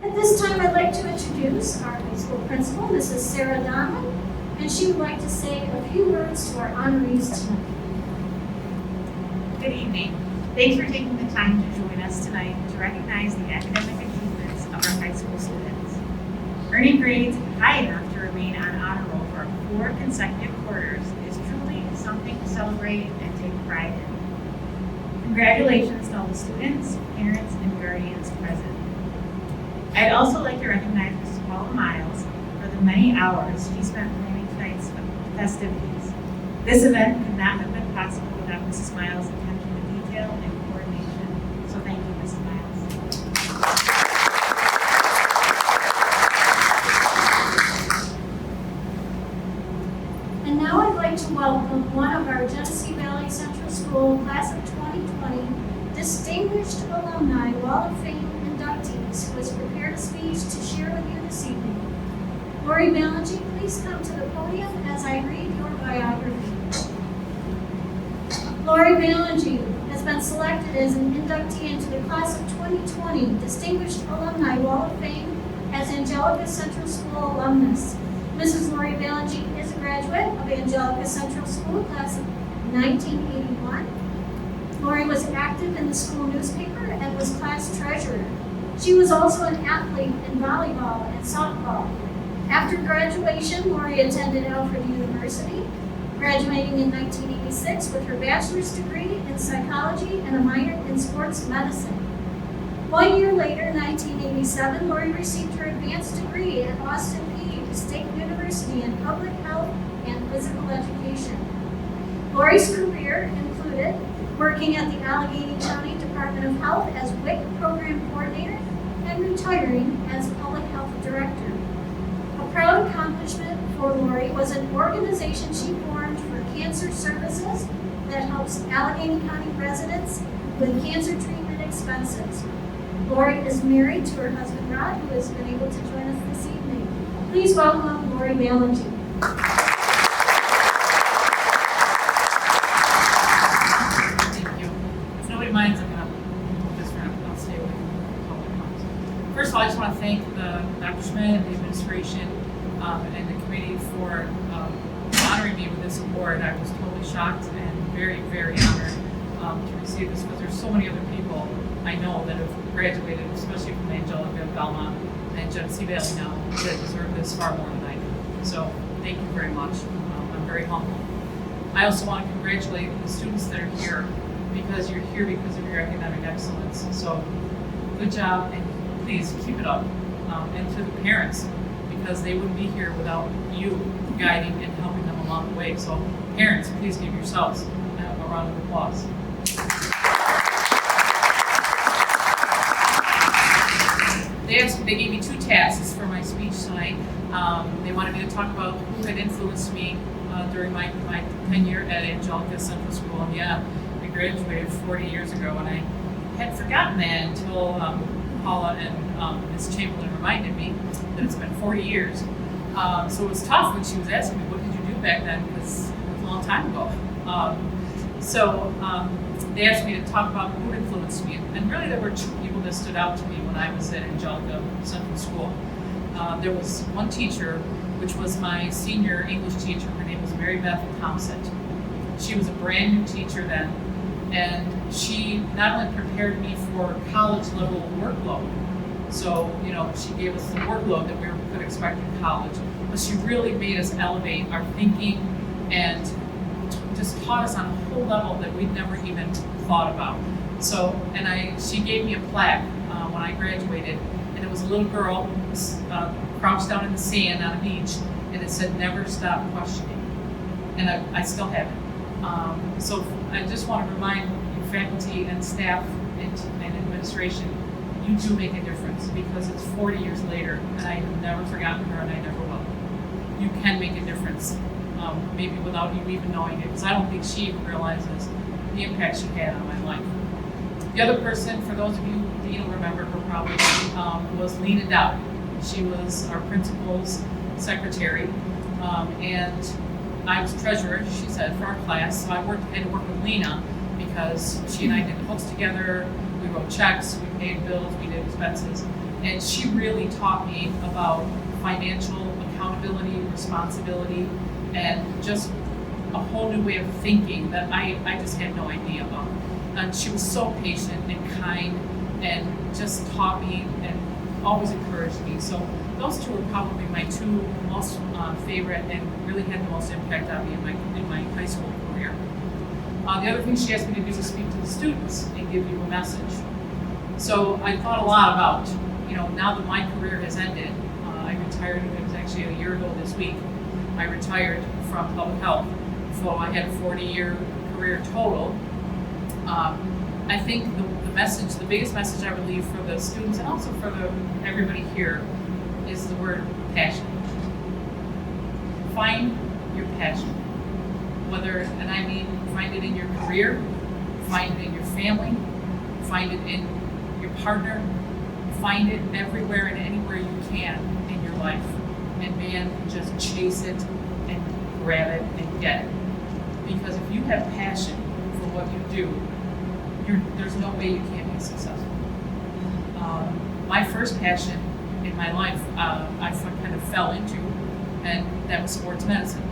At this time, I'd like to introduce our high school principal, Mrs. Sarah Donovan, and she would like to say a few words to our honorees tonight. Good evening. Thanks for taking the time to join us tonight to recognize the academic achievements of our high school students. Earning grades high enough to remain on honor roll for 4 consecutive quarters is truly something to celebrate and take pride in. Congratulations to all the students, parents, and guardians present. I'd also like to recognize Mrs. Paula Miles for the many hours she spent planning tonight's festivities. This event could not have been possible without Mrs. Miles' attention to detail and coordination. So thank you, Mrs. Miles. And now I'd like to welcome one of our Genesee Valley Central School Class of 2020 Distinguished Alumni Wall of Fame inductees who has prepared a speech to share with you this evening. Lori Balangi, please come to the podium as I read your biography. Lori Balangi has been selected as an inductee into the Class of 2020 Distinguished Alumni Wall of Fame as Angelica Central School alumnus. Mrs. Lori Balangi is a graduate of Angelica Central School, Class of 1981. Lori was active in the school newspaper and was class treasurer. She was also an athlete in volleyball and softball. After graduation, Lori attended Alfred University, graduating in 1986 with her bachelor's degree in psychology and a minor in sports medicine. 1 year later, 1987, Lori received her advanced degree at Austin Peay State University in public health and physical education. Lori's career included working at the Allegheny County Department of Health as WIC program coordinator and retiring as public health director. A proud accomplishment for Lori was an organization she formed for cancer services that helps Allegheny County residents with cancer treatment expenses. Lori is married to her husband Rod, who has been able to join us this evening. Please welcome Lori Balangi. Minds, I'm going to put this around, I'll stay away from public comments. First of all, I just want to thank Dr. Schmidt and the administration and the committee for honoring me with this award. I was totally shocked and very, very honored to receive this because there's so many other people I know that have graduated, especially from Angelica, Belmont, and Genesee Valley now, that deserve this far more than I do. So thank you very much. I'm very humble. I also want to congratulate the students that are here, because you're here because of your academic excellence. So good job, and please keep it up. And to the parents, because they wouldn't be here without you guiding and helping them along the way. So parents, please give yourselves a round of applause. They gave me 2 tasks for my speech tonight. They wanted me to talk about who had influenced me during my tenure at Angelica Central School. And yeah, graduated 40 years ago, and I had forgotten that until Paula and Ms. Chamberlain reminded me that it's been 40 years. So it was tough when she was asking me, what did you do back then? Because it was a long time ago. They asked me to talk about who influenced me, and really there were 2 people that stood out to me when I was at Angelica Central School. There was one teacher, which was my senior English teacher. Her name was Mary Beth Thompson. She was a brand new teacher then, and she not only prepared me for college level workload, so she gave us the workload that we could expect in college, but she really made us elevate our thinking and just taught us on a whole level that we'd never even thought about. So, she gave me a plaque when I graduated, and it was a little girl crouched down in the sand on a beach, and it said, "Never stop questioning," and I still have it. So I just want to remind you, faculty and staff and administration, you do make a difference, because it's 40 years later, and I have never forgotten her, and I never will. You can make a difference, maybe without you even knowing it, because I don't think she even realizes the impact she had on my life. The other person, for those of you that you don't remember her probably, was Lena Dowd. She was our principal's secretary, and I was treasurer, she said, for our class. So I had to work with Lena because she and I did the books together, we wrote checks, we paid bills, we did expenses. And she really taught me about financial accountability, responsibility, and just a whole new way of thinking that I just had no idea about. And she was so patient and kind and just taught me and always encouraged me. So those two are probably my two most favorite and really had the most impact on me in my high school career. The other thing she asked me to do was speak to the students and give you a message. So I thought a lot about, now that my career has ended, I retired, it was actually a year ago this week, I retired from public health. So I had a 40-year career total. I think the biggest message I would leave for the students and also for everybody here is the word passion. Find your passion. And I mean, find it in your career, find it in your family, find it in your partner, find it everywhere and anywhere you can in your life. And man, just chase it and grab it and get it. Because if you have passion for what you do, there's no way you can't be successful. My first passion in my life, I kind of fell into, and that was sports medicine.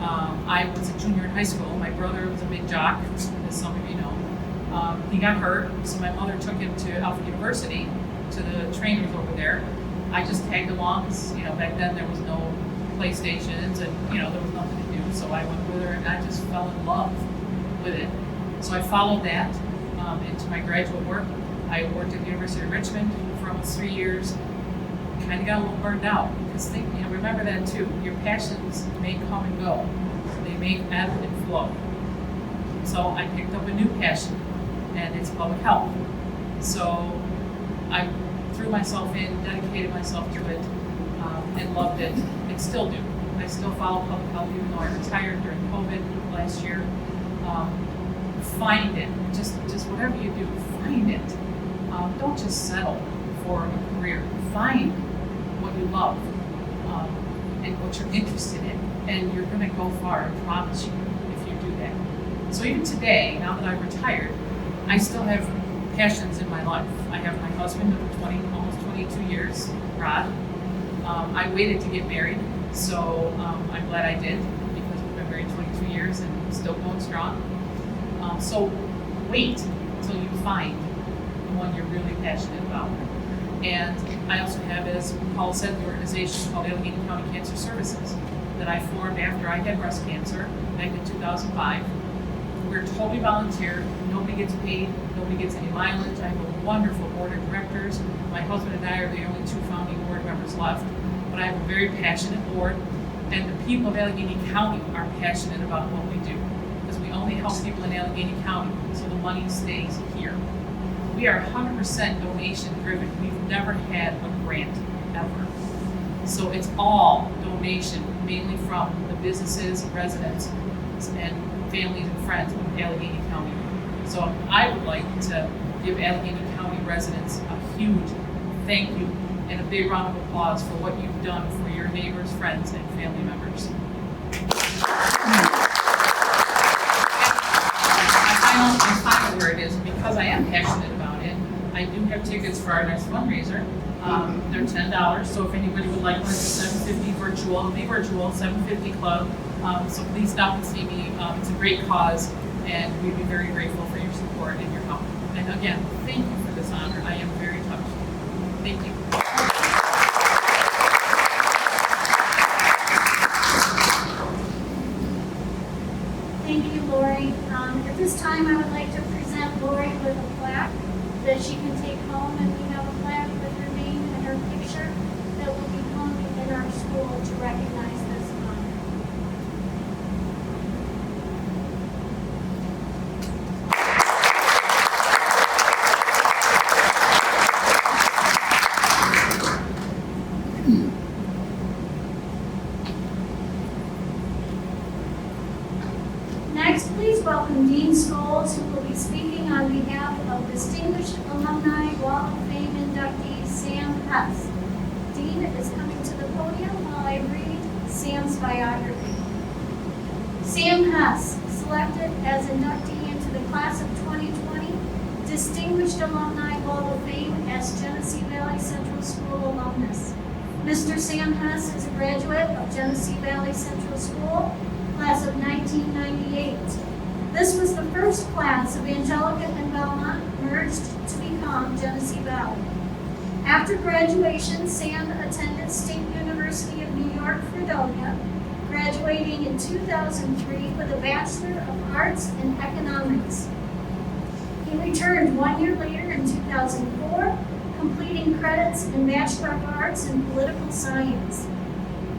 I was a junior in high school. My brother was a big jock, as some of you know. He got hurt, so my mother took him to Alfred University, to the trainers over there. I just tagged along because, back then there was no PlayStations and, there was nothing to do. So I went with her and I just fell in love with it. So I followed that into my graduate work. I worked at the University of Richmond for almost 3 years. Kind of got a little burned out because remember that too. Your passions may come and go. They may ebb and flow. So I picked up a new passion, and it's public health. So I threw myself in, dedicated myself to it, and loved it, and still do. I still follow public health even though I retired during COVID last year. Find it, just whatever you do, find it. Don't just settle for a career. Find what you love and what you're interested in, and you're going to go far, I promise you, if you do that. So even today, now that I've retired, I still have passions in my life. I have my husband of almost 22 years, Rod. I waited to get married, so I'm glad I did, because we've been married 22 years and still going strong. So wait until you find the one you're really passionate about. And I also have, as Paul said, the organization called Allegheny County Cancer Services that I formed after I had breast cancer back in 2005. We're totally volunteer. Nobody gets paid. Nobody gets any mileage. I have a wonderful board of directors. My husband and I are the only two founding board members left. But I have a very passionate board. And the people of Allegheny County are passionate about what we do. Because we only help people in Allegheny County, so the money stays here. We are 100% donation driven. We've never had a grant, ever. So it's all donation, mainly from the businesses, residents, and families and friends of Allegheny County. So I would like to give Allegheny County residents a huge thank you and a big round of applause for what you've done for your neighbors, friends, and family members. My final word is, because I am passionate about it, I do have tickets for our next fundraiser. They're $10, so if anybody would like one, it's $7.50 virtual, the virtual 750 club. So please stop and see me. It's a great cause, and we'd be very grateful for your support and your help. And again, thank you for this honor. I am very touched. Thank you. Thank you, Lori. At this time, I would like to present Lori with a plaque that she can take home, and we have a plaque with her name and her picture that will be hung in our school to recognize this honor. Next, please welcome Dean Scholes, who will be speaking on behalf of Distinguished Alumni Wall of Fame inductee Sam Hess. Dean is coming to the podium while I read Sam's biography. Sam Hess, selected as inductee into the class of 2020, Distinguished Alumni Wall of Fame as Genesee Valley Central School alumnus. Mr. Sam Hess is a graduate of Genesee Valley Central School, class of 1998. This was the first class of Angelica and Belmont merged to become Genesee Valley. After graduation, Sam attended State University of New York, Fredonia, graduating in 2003 with a Bachelor of Arts in Economics. He returned 1 year later in 2004, completing credits in Bachelor of Arts in Political Science.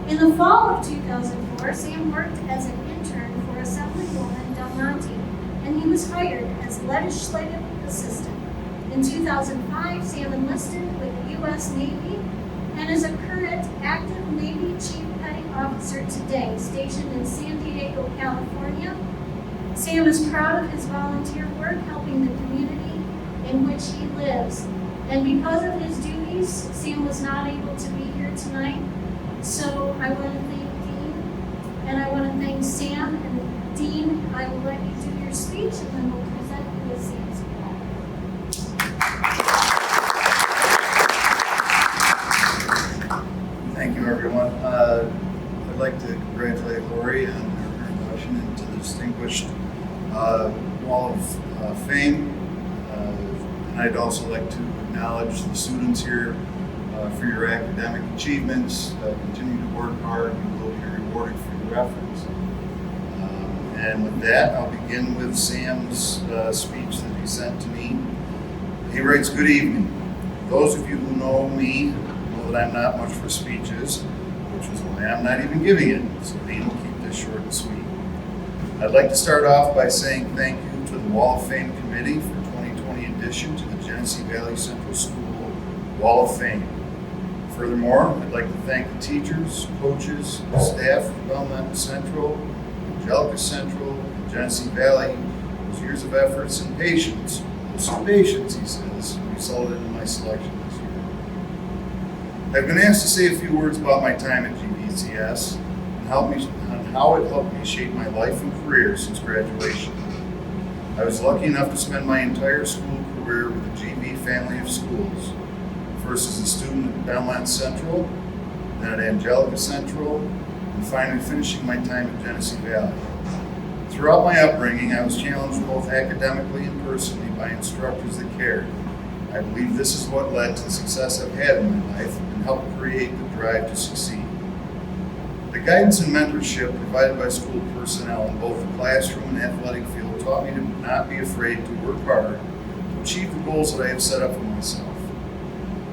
In the fall of 2004, Sam worked as an intern for Assemblywoman Del Monte, and he was hired as legislative assistant. In 2005, Sam enlisted with the U.S. Navy and is a current active Navy Chief Petty Officer today, stationed in San Diego, California. Sam is proud of his volunteer work helping the community in which he lives. And because of his duties, Sam was not able to be here tonight. So I want to thank Dean, and I want to thank Sam. And Dean, I will let you do your speech, and then we'll present you with Sam's plaque. Thank you, everyone. I'd like to congratulate Lori on her induction into the distinguished Wall of Fame. And I'd also like to acknowledge the students here for your academic achievements. Continue to work hard. You will be rewarded for your efforts. And with that, I'll begin with Sam's speech that he sent to me. He writes, "Good evening. Those of you who know me know that I'm not much for speeches, which is why I'm not even giving it, so Dean will keep this short and sweet. I'd like to start off by saying thank you to the Wall of Fame Committee for 2020 addition to the Genesee Valley Central School Wall of Fame. Furthermore, I'd like to thank the teachers, coaches, staff of Belmont Central, Angelica Central, and Genesee Valley, whose years of efforts and patience, some patience, he says, resulted in my selection this year. I've been asked to say a few words about my time at GVCS and how it helped me shape my life and career since graduation. I was lucky enough to spend my entire school career with the GV family of schools, first as a student at Belmont Central, then at Angelica Central, and finally finishing my time at Genesee Valley. Throughout my upbringing, I was challenged both academically and personally by instructors that cared. I believe this is what led to the success I've had in my life and helped create the drive to succeed. The guidance and mentorship provided by school personnel in both the classroom and athletic field taught me to not be afraid to work hard to achieve the goals that I have set up for myself.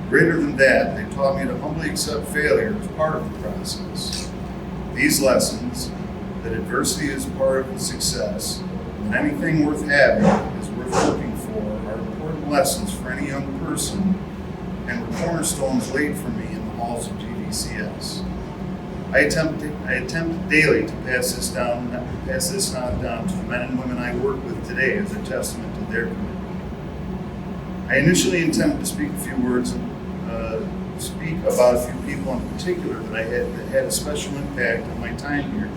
Greater than that, they taught me to humbly accept failure as part of the process. These lessons, that adversity is part of the success, and anything worth having is worth working for, are important lessons for any young person and were cornerstones laid for me in the halls of GVCS. I attempt daily to pass this on down to the men and women I work with today as a testament to their commitment. I initially intended to speak a few words speak about a few people in particular that had a special impact on my time here,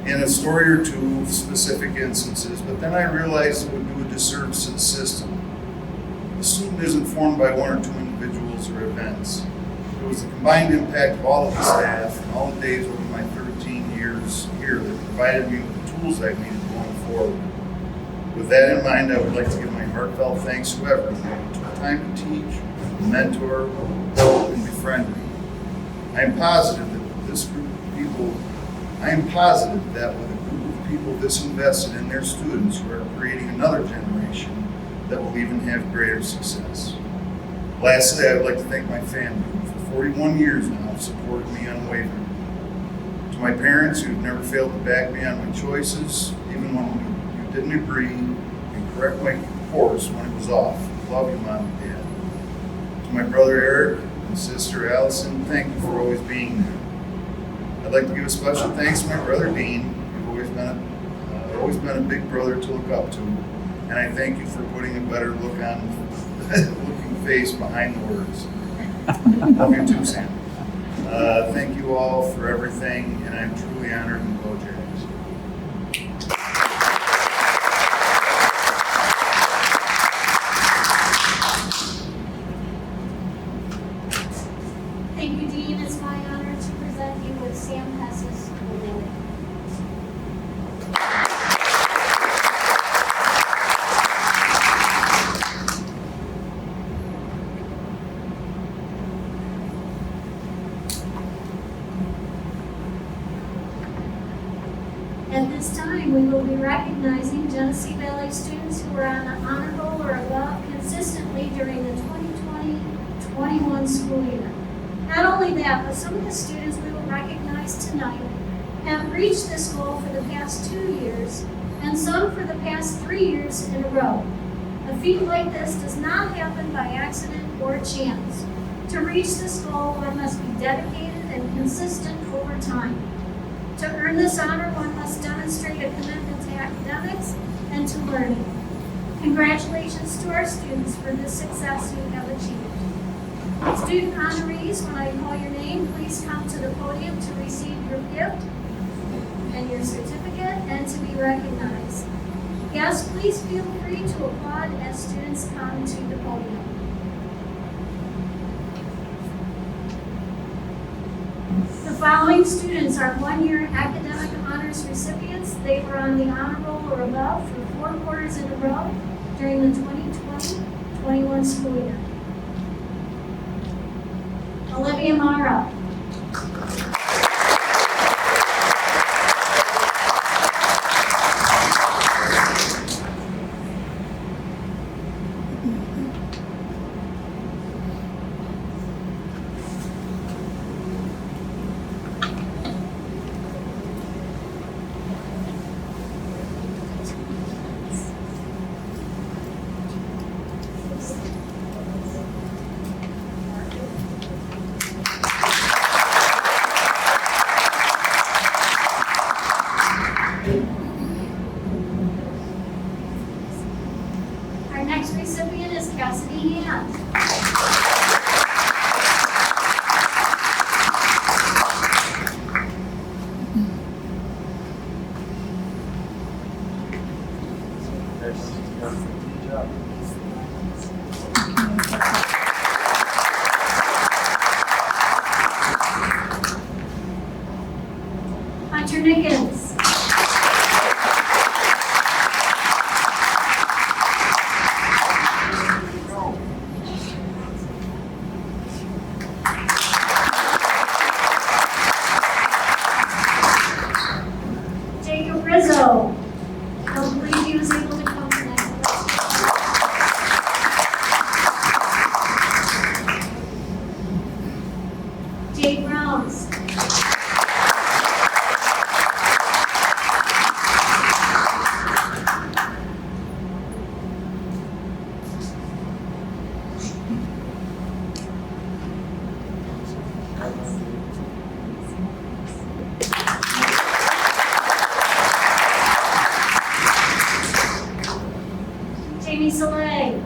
and a story or two of specific instances, but then I realized it would do a disservice to the system. The student isn't formed by one or two individuals or events. It was the combined impact of all of the staff and all the days over my 13 years here that provided me with the tools I needed going forward. With that in mind, I would like to give my heartfelt thanks to everyone who took time to teach, mentor, help, and befriend me. I am positive that with a group of people this invested in their students, we are creating another generation that will even have greater success. Lastly, I would like to thank my family, who for 41 years now have supported me unwaveringly. To my parents, who have never failed to back me on my choices, even when you didn't agree, and correct my course when it was off. Love you, Mom and Dad. To my brother Eric and sister Allison, thank you for always being there. I'd like to give a special thanks to my brother Dean. You've always been a big brother to look up to, and I thank you for putting a better looking face behind the words. Love you too, Sam. Thank you all for everything, and I'm truly honored and go Jags. Thank you, Dean. It's my honor to present you with Sam Hess's award. At this time, we will be recognizing Genesee Valley students who were on the honor roll or above consistently during the 2020-21 school year. Not only that, but some of the students we will recognize tonight have reached this goal for the past 2 years, and some for the past 3 years in a row. A feat like this does not happen by accident or chance. To reach this goal, one must be dedicated and consistent over time. To earn this honor, one must demonstrate a commitment to academics and to learning. Congratulations to our students for this success you have achieved. Student honorees, when I call your name, please come to the podium to receive your gift and your certificate and to be recognized. Guests, please feel free to applaud as students come to the podium. The following students are one-year academic honors recipients. They were on the honor roll or above for 4 quarters in a row during the 2020-21 school year. Olivia Mara. Our next recipient is Cassidy Hand. Hunter Nickens. Jacob Rizzo. I don't believe he was able to come tonight. Jade Browns. Jamie Soleil.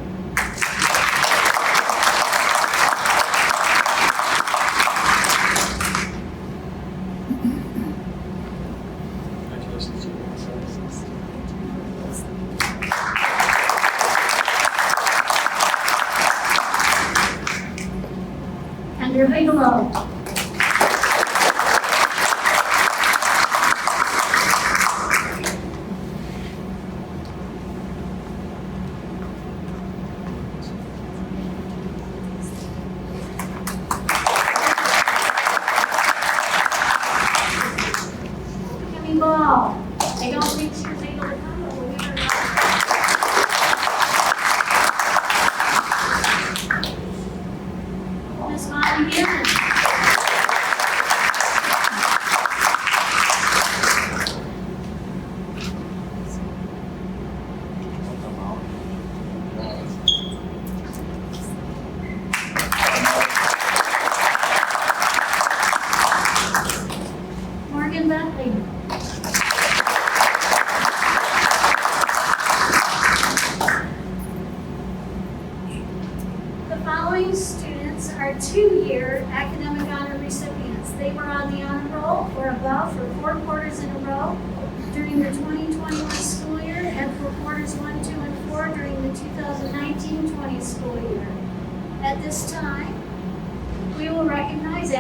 Andrew Bigelow. Kimmy Ball. I don't think she was able to come, but we'll give her a Miss Molly Hannon. Morgan Bentley. The following students are 2-year academic honor recipients. They were on the honor roll or above for 4 quarters in a row during the 2021 school year and for quarters 1, 2, and 4 during the 2019-20 school year. At this time, we will recognize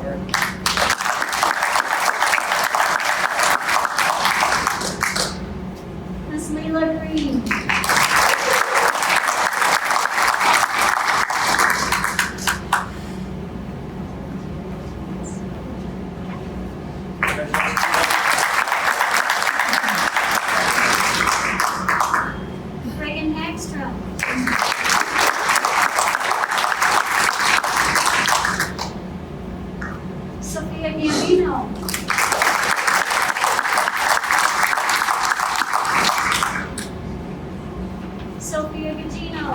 Award. Ms. Leila Green. Reagan Hagstrom. Sophia Gambino. Sophia Gugino.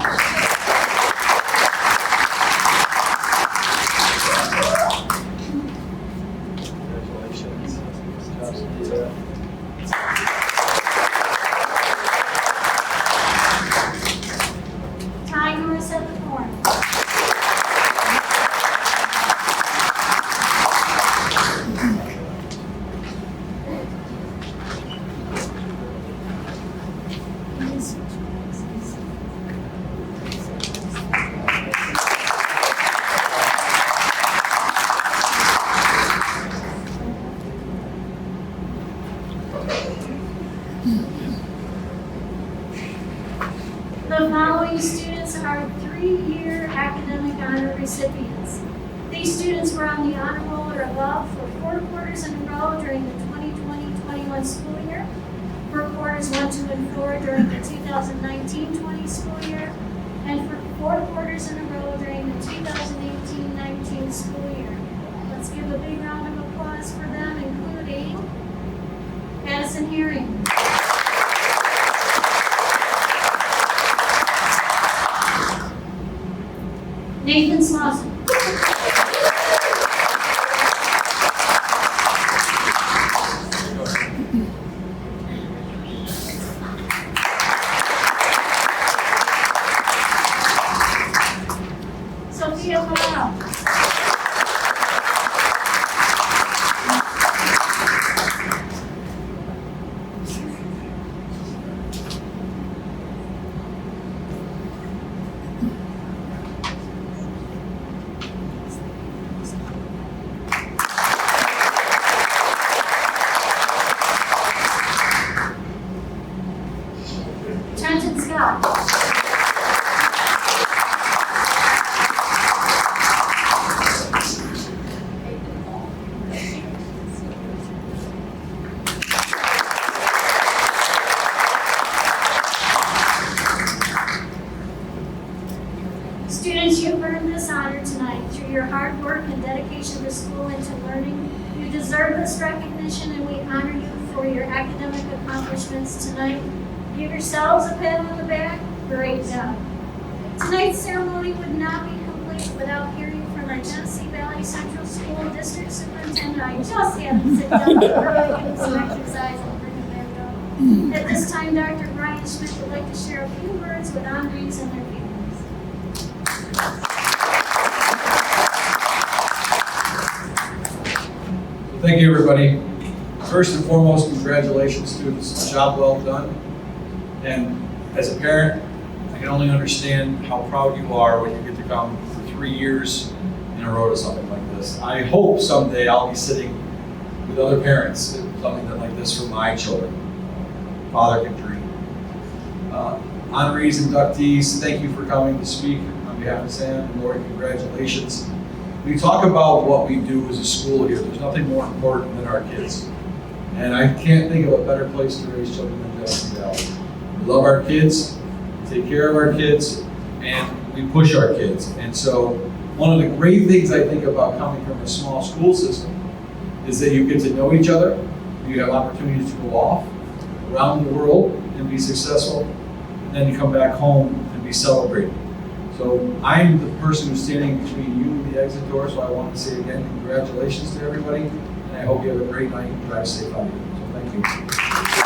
Ty Morissette Thorne. The following students are three-year academic honor recipients. These students were on the honor roll or above for 4 quarters in a row during the 2020-21 school year, for quarters 1, 2, and 4 during the 2019-20 school year, and for 4 quarters in a row during the 2018-19 school year. Let's give a big round of applause for them, including Addison Herring. Nathan Slauson. Sophia Morrow. Trenton Scott. Students, you've earned this honor tonight through your hard work and dedication to school and to learning. You deserve this recognition, and we honor you for your academic accomplishments tonight. Give yourselves a pat on the back. Great job. Tonight's ceremony would not be complete without hearing from our Genesee Valley Central School District Superintendent. I just had to sit down for a give him some exercise and bring him back up. At this time, Dr. Brian Schmidt would like to share a few words with honorees and their families. Thank you, everybody. First and foremost, congratulations, students. Job well done. And as a parent, I can only understand how proud you are when you get to come for 3 years in a row to something like this. I hope someday I'll be sitting with other parents at something like this for my children. Father can dream. Honorees, inductees, thank you for coming to speak on behalf of Sam and Lori. Congratulations. We talk about what we do as a school here. There's nothing more important than our kids. And I can't think of a better place to raise children than Genesee Valley. We love our kids, take care of our kids, and we push our kids. And so one of the great things I think about coming from a small school system is that you get to know each other, you have opportunities to go off around the world and be successful, and then you come back home and be celebrated. So I'm the person who's standing between you and the exit door, so I want to say again, congratulations to everybody, and I hope you have a great night and drive safe out here. So thank you.